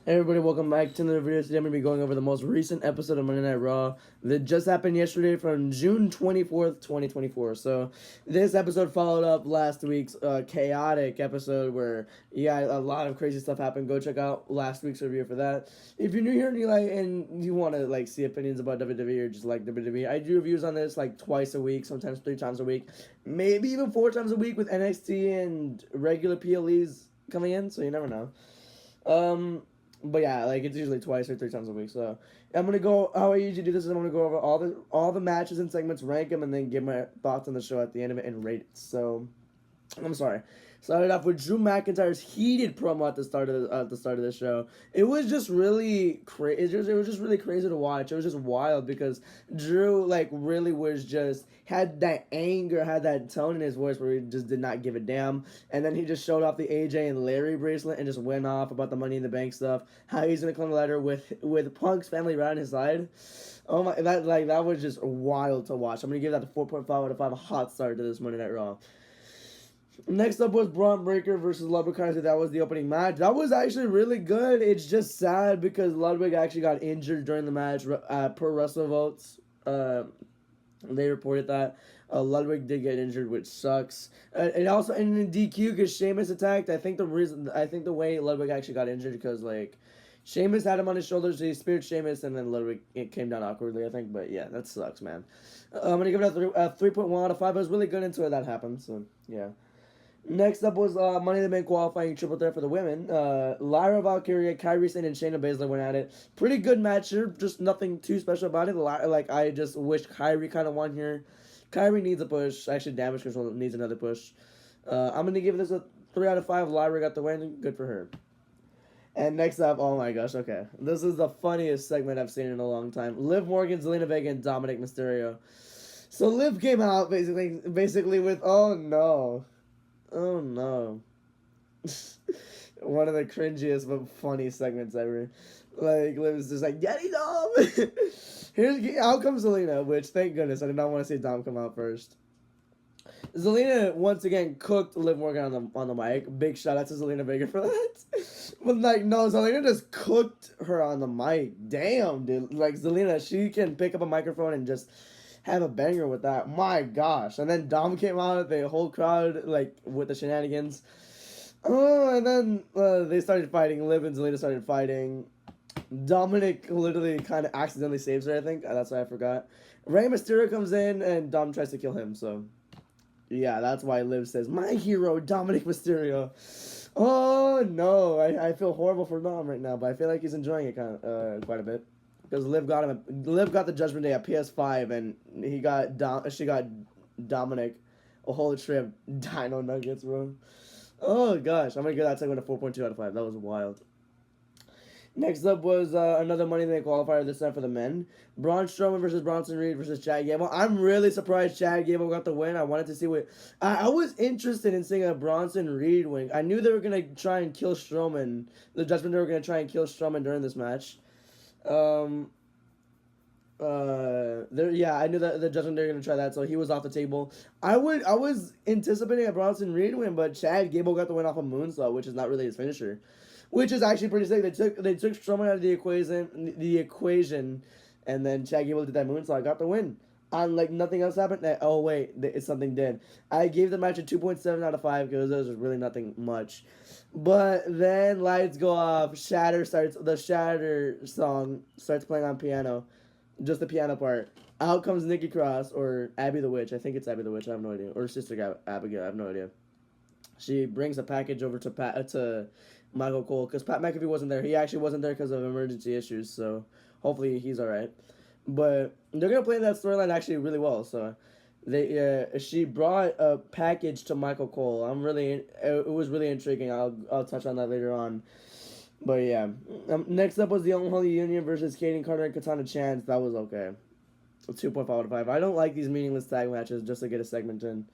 Hey everybody, welcome back to another video. Today I'm going to be going over the most recent episode of Monday Night Raw that just happened yesterday from June 24th, 2024. So this episode followed up last week's chaotic episode where, a lot of crazy stuff happened. Go check out last week's review for that. If you're new here and you want to see opinions about WWE or just like WWE, I do reviews on this twice a week, sometimes 3 times a week, maybe even 4 times a week with NXT and regular PLEs coming in, so you never know. But yeah, it's usually twice or 3 times a week. So I'm gonna go. How I usually do this is I'm gonna go over all the matches and segments, rank them, and then give my thoughts on the show at the end of it and rate it. So I'm sorry. Started off with Drew McIntyre's heated promo at the start of the show. It was just really crazy. It was just really crazy to watch. It was just wild because Drew really was just had that anger, had that tone in his voice where he just did not give a damn. And then he just showed off the AJ and Larry bracelet and just went off about the Money in the Bank stuff. How he's gonna climb the ladder with Punk's family right on his side. Oh my, that was just wild to watch. I'm gonna give that a 4.5 out of 5, a hot start to this Monday Night Raw. Next up was Braun Breaker versus Ludwig Kaiser. That was the opening match. That was actually really good. It's just sad because Ludwig actually got injured during the match. Per Wrestle Votes, they reported that Ludwig did get injured, which sucks. And also in the DQ because Sheamus attacked. I think the way Ludwig actually got injured because Sheamus had him on his shoulders. So he speared Sheamus, and then Ludwig it came down awkwardly. I think, but yeah, that sucks, man. I'm gonna give it a 3.1 out of 5. It was really good until that happened. So yeah. Next up was Money in the Bank qualifying triple threat for the women. Lyra Valkyria, Kairi Sane, and Shayna Baszler went at it. Pretty good match here, just nothing too special about it. I just wish Kairi kind of won here. Kairi needs a push. Actually, Damage Control needs another push. I'm going to give this a 3 out of 5. Lyra got the win. Good for her. And next up, oh my gosh, okay. This is the funniest segment I've seen in a long time. Liv Morgan, Zelina Vega, and Dominic Mysterio. So Liv came out basically with, oh no. Oh no. One of the cringiest but funny segments ever. Liv's just Yeti Dom! Out comes Zelina, which thank goodness I did not want to see Dom come out first. Zelina once again cooked Liv Morgan on the mic. Big shout out to Zelina Vega for that. But no, Zelina just cooked her on the mic. Damn, dude. Zelina, she can pick up a microphone and just have a banger with that. My gosh. And then Dom came out, the whole crowd, with the shenanigans. Oh, and then they started fighting. Liv and Zelina started fighting. Dominic literally kind of accidentally saves her, I think. That's why I forgot. Rey Mysterio comes in, and Dom tries to kill him, so yeah, that's why Liv says, my hero, Dominic Mysterio. Oh, no. I feel horrible for Dom right now, but I feel like he's enjoying it quite a bit. Because Liv got the Judgment Day at PS5, and she got Dominic a whole tray of Dino Nuggets, bro. Oh gosh, I'm gonna give that segment a 4.2 out of 5. That was wild. Next up was another Money in the Bank qualifier, this time for the men. Braun Strowman versus Bronson Reed versus Chad Gable. I'm really surprised Chad Gable got the win. I wanted to see what... I was interested in seeing a Bronson Reed win. I knew they were going to try and kill Strowman. The Judgment Day were going to try and kill Strowman during this match. I knew that the Judgment Day were going to try that, so he was off the table. I was anticipating a Bronson Reed win, but Chad Gable got the win off a moonsault, which is not really his finisher. Which is actually pretty sick. They took Strowman out of the equation, and then Chad Gable did that moonsault, got the win. On nothing else happened. Oh wait, something did. I gave the match a 2.7 out of 5 because there was really nothing much. But then lights go off. The Shatter song starts playing on piano, just the piano part. Out comes Nikki Cross or Abby the Witch. I think it's Abby the Witch. I have no idea. Or Sister Abigail. I have no idea. She brings a package over to Michael Cole because Pat McAfee wasn't there. He actually wasn't there because of emergency issues, so hopefully he's all right. But they're gonna play that storyline actually really well. So she brought a package to Michael Cole. It was really intriguing. I'll touch on that later on. But yeah, next up was the Unholy Union versus Kaden Carter and Katana Chance. That was okay. 2.5 out of 5. I don't like these meaningless tag matches just to get a segment in.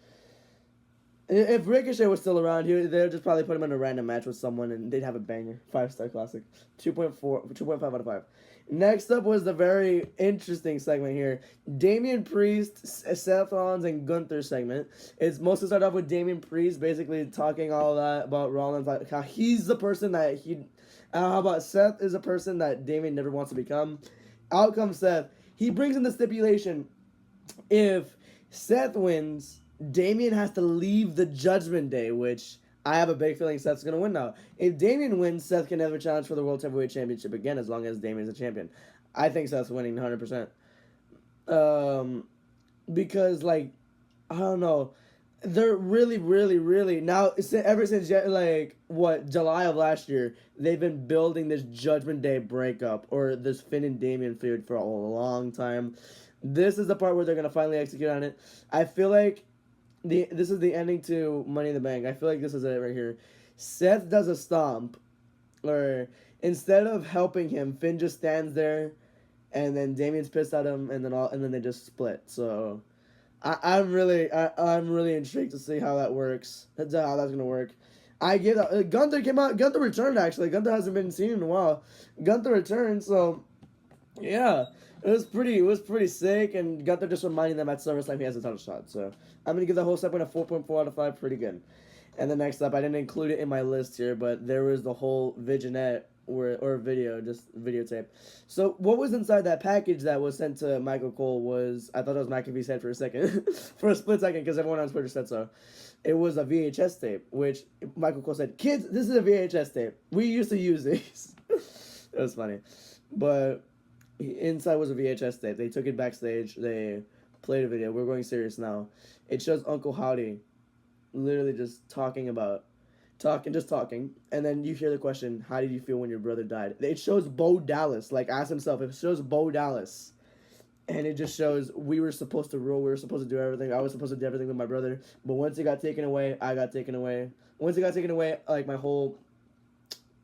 If Ricochet was still around here, they'd just probably put him in a random match with someone and they'd have a banger. 5-star classic. 2.5 out of 5. Next up was the very interesting segment here. Damian Priest, Seth Rollins, and Gunther segment. It's mostly started off with Damian Priest basically talking all that about Rollins, like how he's the person that How about Seth is a person that Damien never wants to become. Out comes Seth. He brings in the stipulation: if Seth wins, Damien has to leave the Judgment Day, which I have a big feeling Seth's gonna win now. If Damien wins, Seth can never challenge for the World Heavyweight Championship again, as long as Damien's a champion. I think Seth's winning 100%. Because like, I don't know, they're really now. Ever since like what, July of last year, they've been building this Judgment Day breakup or this Finn and Damien feud for a long time. This is the part where they're gonna finally execute on it. I feel like this is the ending to Money in the Bank. I feel like this is it right here. Seth does a stomp, or instead of helping him, Finn just stands there, and then Damien's pissed at him, and then they just split. So I'm really intrigued to see how that works. That's how that's gonna work. I give that Gunther came out. Gunther returned actually. Gunther hasn't been seen in a while. Gunther returned, so yeah, it was pretty sick. And Gunther just reminding them at SummerSlam he has a ton of shots. So I'm gonna give the whole segment a 4.4 out of 5. Pretty good. And then next up, I didn't include it in my list here, but there was the whole Vignette or video, just videotape. So what was inside that package that was sent to Michael Cole was, I thought it was McAfee's head for a second, for a split second, because everyone on Twitter said so. It was a VHS tape, which Michael Cole said, "Kids, this is a VHS tape. We used to use these." It was funny. But inside was a VHS tape. They took it backstage. They played a video. We're going serious now. It shows Uncle Howdy literally just talking, and then you hear the question, "How did you feel when your brother died?" It shows Bo Dallas, like, ask himself. It shows Bo Dallas, and it just shows we were supposed to rule. We were supposed to do everything. I was supposed to do everything with my brother, but once it got taken away, I got taken away. Once it got taken away, like, my whole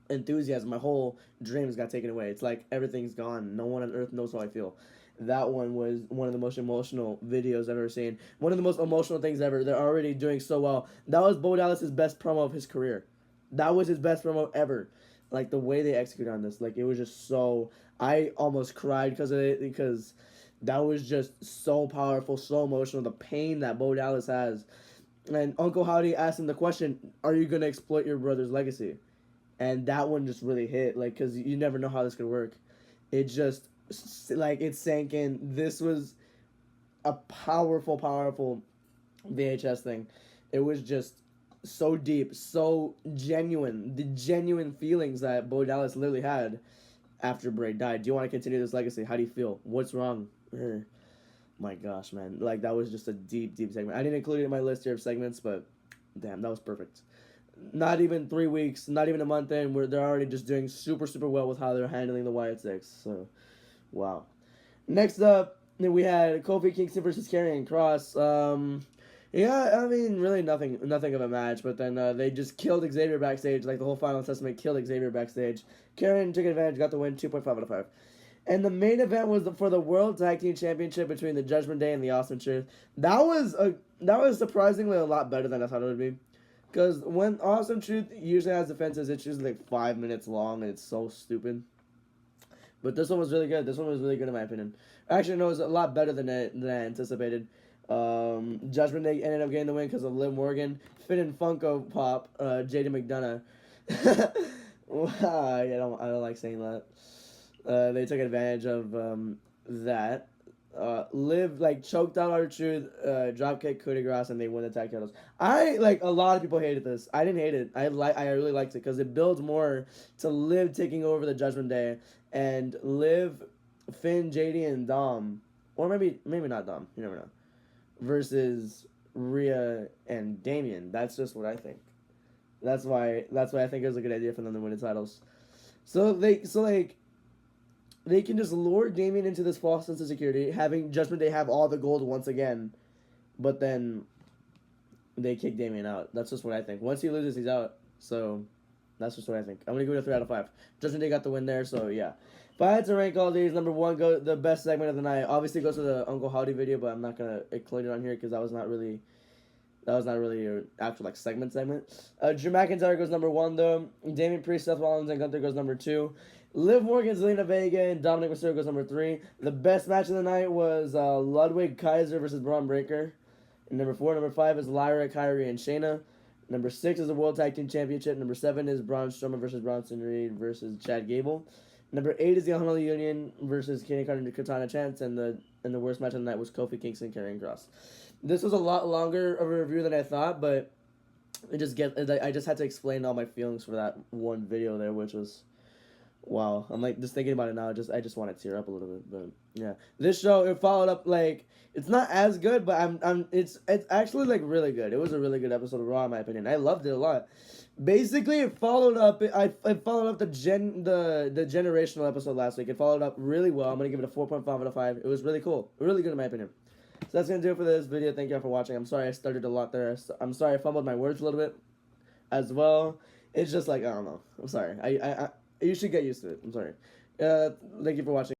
enthusiasm, my whole dreams got taken away. It's like everything's gone. No one on earth knows how I feel. That one was one of the most emotional videos I've ever seen. One of the most emotional things ever. They're already doing so well. That was Bo Dallas' best promo of his career. That was his best promo ever. Like, the way they executed on this, like, it was just so... I almost cried because of it, because that was just so powerful, so emotional. The pain that Bo Dallas has. And Uncle Howdy asked him the question, "Are you going to exploit your brother's legacy?" And that one just really hit, like, because you never know how this could work. It just... like, it sank in. This was a powerful VHS thing. It was just so deep, so genuine. The genuine feelings that Bo Dallas literally had after Bray died. Do you want to continue this legacy? How do you feel? What's wrong? My gosh, man. Like, that was just a deep segment. I didn't include it in my list here of segments, but damn, that was perfect. Not even 3 weeks, not even a month in, where they're already just doing super well with how they're handling the Wyatt Six. So... wow. Next up, we had Kofi Kingston versus Karrion Kross. Yeah, I mean, really nothing of a match, but then they just killed Xavier backstage, like the whole Final Testament killed Xavier backstage. Karrion took advantage, got the win, 2.5 out of 5. And the main event was for the World Tag Team Championship between the Judgment Day and the Awesome Truth. That was surprisingly a lot better than I thought it would be. Because when Awesome Truth usually has defenses, it's usually like 5 minutes long, and it's so stupid. But this one was really good. This one was really good in my opinion. Actually, no, it was a lot better than I anticipated. Judgment Day ended up getting the win because of Liv Morgan. Finn and Funko Pop, JD McDonough. Wow, I don't like saying that. They took advantage of that. Liv, like, choked out R-Truth, dropkick coup de grace, and they won the tag titles. A lot of people hated this. I didn't hate it. I really liked it because it builds more to Liv taking over the Judgment Day, and Liv, Finn, JD, and Dom, or maybe not Dom, you never know, versus Rhea and Damien. That's just what I think. That's why I think it was a good idea for them to win the titles. They can just lure Damien into this false sense of security, having Judgment Day have all the gold once again, but then they kick Damien out. That's just what I think. Once he loses, he's out. So that's just what I think. I'm going to give it a 3 out of 5. Judgment Day got the win there, so yeah. If I had to rank all these, number 1, the best segment of the night. Obviously goes to the Uncle Howdy video, but I'm not going to include it on here because that was not really an actual segment. Drew McIntyre goes number 1 though. Damian Priest, Seth Rollins, and Gunther goes number 2. Liv Morgan, Zelina Vega, and Dominic Mysterio goes number 3. The best match of the night was Ludwig Kaiser versus Braun Breaker. And number 4. Number 5 is Lyra, Kyrie, and Shayna. Number 6 is the World Tag Team Championship. Number 7 is Braun Strowman versus Bronson Reed versus Chad Gable. Number 8 is the Unholy Union versus Kenny Carter and Katana Chance, and the worst match of the night was Kofi Kingston carrying Cross. This was a lot longer of a review than I thought, but I just had to explain all my feelings for that one video there, which was wow. I'm like just thinking about it now. I just want to tear up a little bit, but yeah. This show it followed up like it's not as good, but it's actually like really good. It was a really good episode of Raw in my opinion. I loved it a lot. Basically, it followed up. I followed up the generational episode last week. It followed up really well. I'm gonna give it a 4.5 out of 5. It was really cool, really good in my opinion. So that's gonna do it for this video. Thank y'all for watching. I'm sorry I stuttered a lot there. I'm sorry I fumbled my words a little bit, as well. It's just like I don't know. I'm sorry. I you should get used to it. I'm sorry. Thank you for watching.